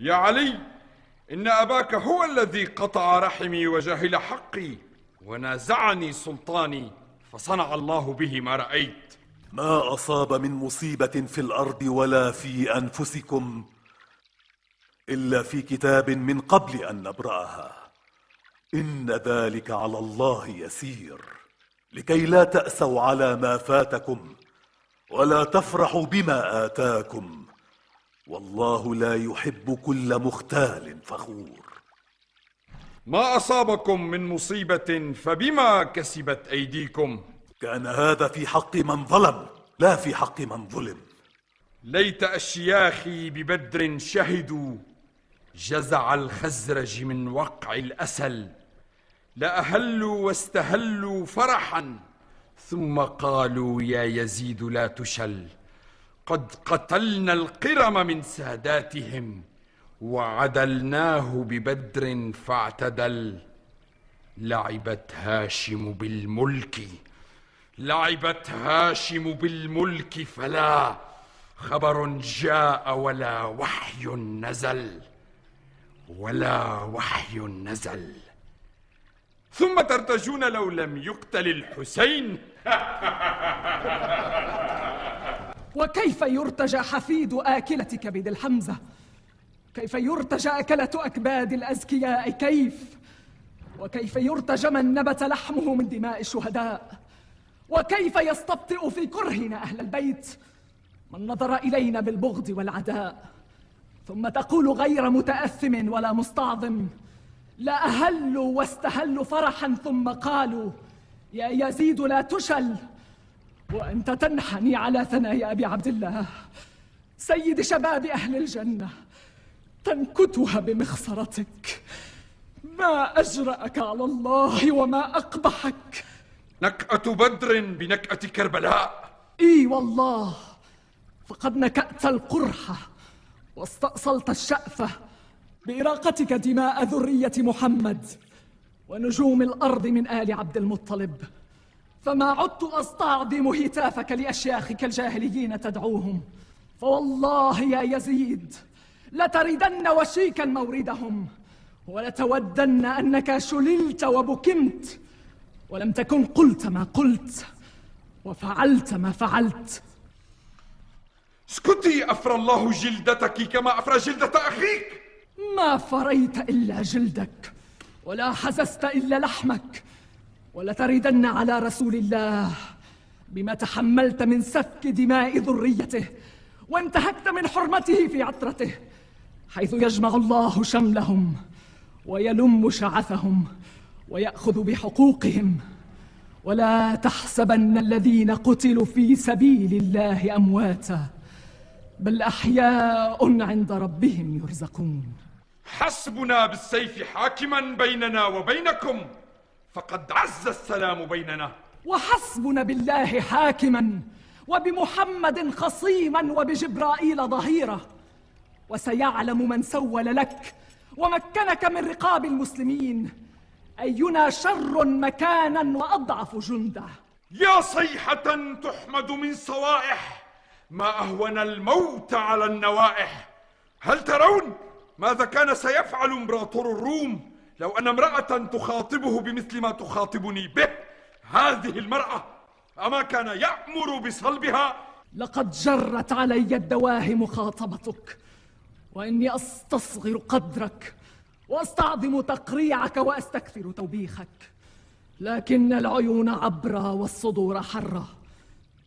يا علي، إن أباك هو الذي قطع رحمي وجهل حقي ونازعني سلطاني، فصنع الله به ما رأيت. ما أصاب من مصيبة في الأرض ولا في أنفسكم إلا في كتاب من قبل أن نبرأها، إن ذلك على الله يسير، لكي لا تأسوا على ما فاتكم ولا تفرحوا بما آتاكم، والله لا يحب كل مختال فخور. ما أصابكم من مصيبة فبما كسبت أيديكم. كان هذا في حق من ظلم لا في حق من ظلم. ليت أشياخي ببدر شهدوا جزع الخزرج من وقع الأسل، لأهلوا واستهلوا فرحا ثم قالوا يا يزيد لا تشل. قد قتلنا القرم من ساداتهم وعدلناه ببدر فاعتدل. لعبت هاشم بالملك، لعبت هاشم بالملك، فلا خبر جاء ولا وحي نزل، ولا وحي نزل. ثم ترتجون لو لم يقتل الحسين. وكيف يرتجى حفيد آكلة كبد الحمزة؟ كيف يرتجى أكلة أكباد الأزكياء؟ كيف؟ وكيف يرتجى من نبت لحمه من دماء الشهداء؟ وكيف يستبطئ في كرهنا أهل البيت من نظر إلينا بالبغض والعداء؟ ثم تقول غير متأثم ولا مستعظم، لا أهلوا واستهلوا فرحا ثم قالوا يا يزيد لا تشل، وأنت تنحني على ثنايا أبي عبد الله سيد شباب أهل الجنة، تنكتها بمخصرتك. ما أجرأك على الله وما أقبحك. نكأة بدر بنكأة كربلاء. إي والله، فقد نكأت القرحة واستأصلت الشأفة بإراقتك دماء ذرية محمد ونجوم الأرض من آل عبد المطلب، فما عدت أستعظم هتافك لأشياخك الجاهليين تدعوهم، فوالله يا يزيد لتردن وشيكا موردهم، ولتودن أنك شللت وبكمت ولم تكن قلت ما قلت وفعلت ما فعلت. اسكتي، أفرى الله جلدتك كما أفرى جلدة أخيك. ما فريت إلا جلدك ولا حززت إلا لحمك، ولتردن على رسول الله بما تحملت من سفك دماء ذريته وانتهكت من حرمته في عطرته، حيث يجمع الله شملهم ويلم شعثهم ويأخذ بحقوقهم. ولا تحسبن الذين قتلوا في سبيل الله أمواتا، بل أحياء عند ربهم يرزقون. حسبنا بالسيف حاكما بيننا وبينكم، فقد عز السلام بيننا. وحسبنا بالله حاكما وبمحمد خصيما وبجبرائيل ظهيرا، وسيعلم من سول لك ومكنك من رقاب المسلمين أينا شر مكانا وأضعف جندا. يا صيحة تحمد من صوائح، ما أهون الموت على النوائح. هل ترون ماذا كان سيفعل إمبراطور الروم لو أن امرأة تخاطبه بمثل ما تخاطبني به؟ هذه المرأة أما كان يأمر بصلبها؟ لقد جرت علي الدواهي مخاطبتك، وإني أستصغر قدرك وأستعظم تقريعك وأستكثر توبيخك، لكن العيون عبرة والصدور حرة.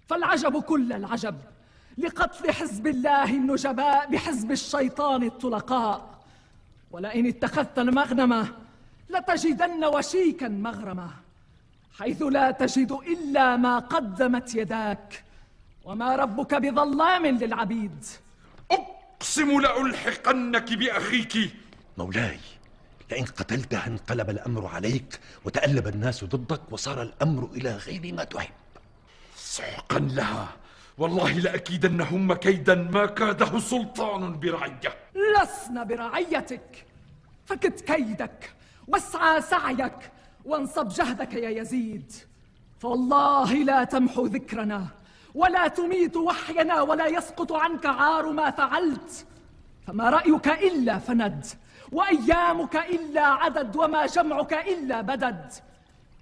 فالعجب كل العجب لقتل حزب الله النجباء بحزب الشيطان الطلقاء. ولئن اتخذت المغنمة لتجدن وشيكا مغرمة، حيث لا تجد إلا ما قدمت يداك، وما ربك بظلام للعبيد. أقسم لألحقنك بأخيك. مولاي، لئن قتلتها انقلب الأمر عليك وتألب الناس ضدك وصار الأمر إلى غير ما تحب. سحقا لها، والله لأكيدنهم كيدا ما كاده سلطان برعية. لسنا برعيتك، فكد كيدك واسعى سعيك وانصب جهدك يا يزيد، فوالله لا تمحو ذكرنا ولا تميت وحينا ولا يسقط عنك عار ما فعلت. فما رأيك إلا فند، وأيامك إلا عدد، وما جمعك إلا بدد.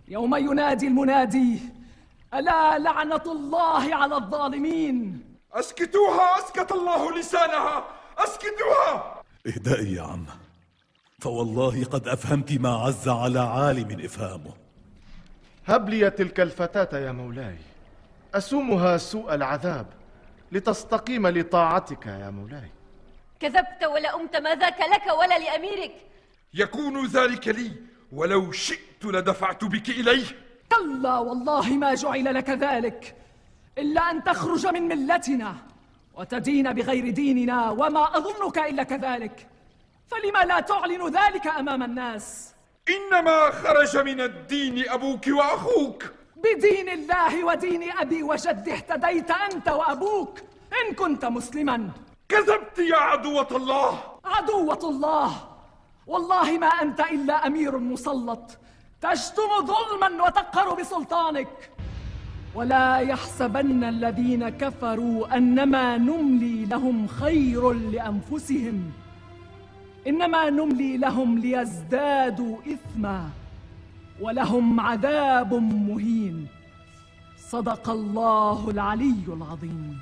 يوم ينادي المنادي: ألا لعنة الله على الظالمين. أسكتوها، أسكت الله لسانها، أسكتوها. اهدئي يا عم، فوالله قد أفهمت ما عز على عالم إفهامه. هب لي تلك الفتاة يا مولاي، أسومها سوء العذاب لتستقيم لطاعتك يا مولاي. كذبت ولا أمت، ما ذاك لك ولا لأميرك. يكون ذلك لي، ولو شئت لدفعت بك إليه. كلا والله ما جعل لك ذلك، إلا أن تخرج من ملتنا وتدين بغير ديننا، وما أظنك إلا كذلك. فلما لا تعلن ذلك أمام الناس؟ إنما خرج من الدين أبوك وأخوك. بدين الله ودين أبي وجدي اهتديت أنت وأبوك إن كنت مسلما. كذبت يا عدوة الله. عدوة الله؟ والله ما أنت إلا أمير مسلط تشتم ظلما وتقهر بسلطانك. ولا يحسبن الذين كفروا أنما نملي لهم خير لأنفسهم، إنما نملي لهم ليزدادوا إثما ولهم عذاب مهين. صدق الله العلي العظيم.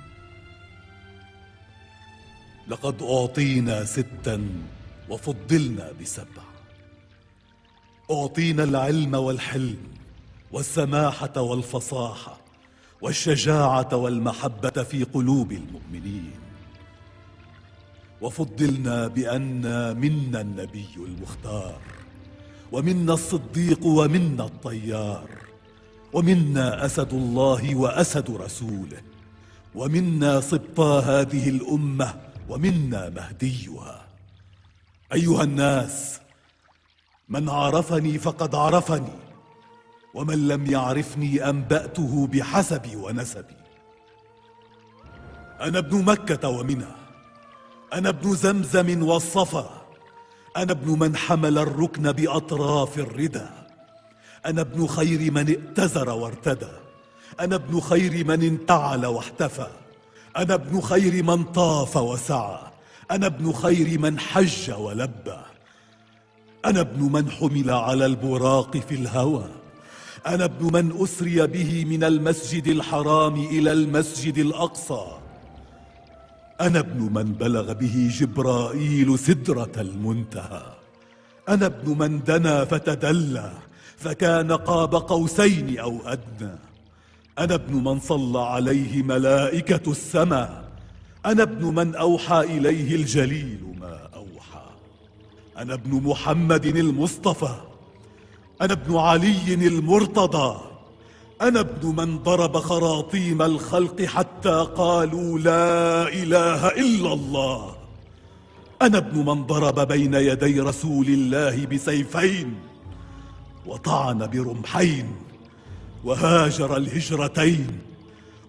لقد أعطينا 6 وفضلنا ب7. أعطينا العلم والحلم والسماحة والفصاحة والشجاعة والمحبة في قلوب المؤمنين، وفضلنا بأن منا النبي المختار، ومنا الصديق، ومنا الطيار، ومنا أسد الله وأسد رسوله، ومنا سبطا هذه الأمة، ومنا مهديها. أيها الناس، من عرفني فقد عرفني، ومن لم يعرفني أنبأته بحسبي ونسبي. أنا ابن مكة ومنى، أنا ابن زمزم والصفا، أنا ابن من حمل الركن بأطراف الردى، أنا ابن خير من ائتزر وارتدى، أنا ابن خير من انتعل واحتفى، أنا ابن خير من طاف وسعى، أنا ابن خير من حج ولبى، أنا ابن من حمل على البراق في الهوى، أنا ابن من أسري به من المسجد الحرام إلى المسجد الأقصى، أنا ابن من بلغ به جبرائيل سدرة المنتهى، أنا ابن من دنا فتدلى فكان قاب قوسين أو أدنى، أنا ابن من صلى عليه ملائكة السماء، أنا ابن من أوحى إليه الجليل ما أوحى، أنا ابن محمد المصطفى، أنا ابن علي المرتضى، أنا ابن من ضرب خراطيم الخلق حتى قالوا لا إله إلا الله، أنا ابن من ضرب بين يدي رسول الله بسيفين وطعن برمحين وهاجر الهجرتين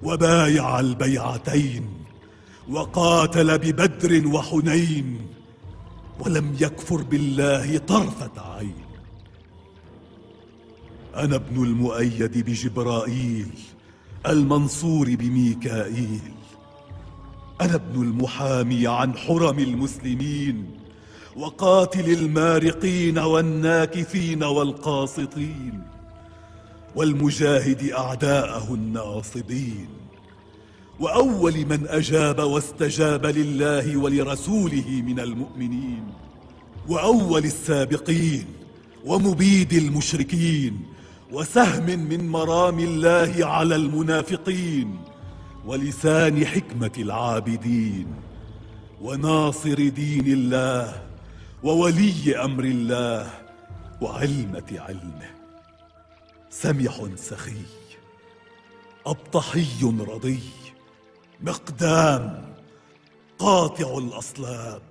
وبايع البيعتين وقاتل ببدر وحنين ولم يكفر بالله طرفة عين. أنا ابن المؤيد بجبرائيل المنصور بميكائيل، أنا ابن المحامي عن حرم المسلمين وقاتل المارقين والناكثين والقاسطين والمجاهد أعداءه الناصبين، وأول من أجاب واستجاب لله ولرسوله من المؤمنين، وأول السابقين ومبيد المشركين وسهم من مرام الله على المنافقين ولسان حكمة العابدين وناصر دين الله وولي أمر الله وعلمة علمه، سمح سخي أبطحي رضي مقدام قاطع الأصلاب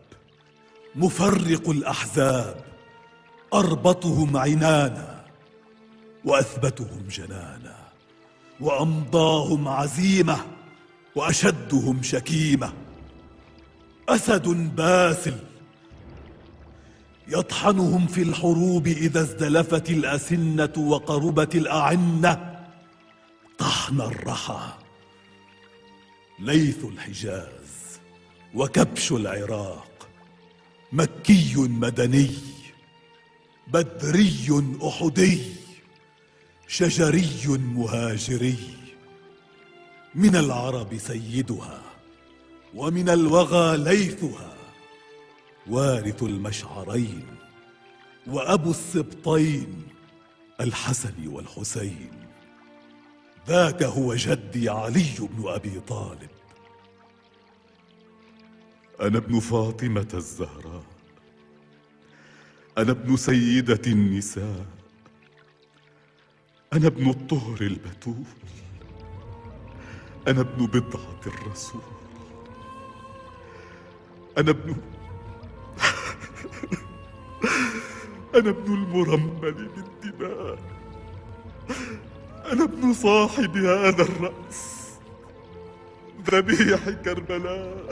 مفرق الأحزاب، أربطهم عنانا وأثبتهم جنانا وأمضاهم عزيمة وأشدهم شكيمة، أسد باسل يطحنهم في الحروب إذا ازدلفت الأسنة وقربت الأعنة طحن الرحى، ليث الحجاز وكبش العراق مكي مدني، بدري أحدي، شجري مهاجري، من العرب سيدها ومن الوغى ليثها، وارث المشعرين وأبو السبطين الحسن والحسين. ذاك هو جدي علي بن أبي طالب. أنا ابن فاطمة الزهراء، أنا ابن سيدة النساء، أنا ابن الطهر البتول، أنا ابن بضعة الرسول، أنا ابن أنا ابن المرمل بالدماء، أنا ابن صاحب هذا الرأس، ذبيح كربلاء.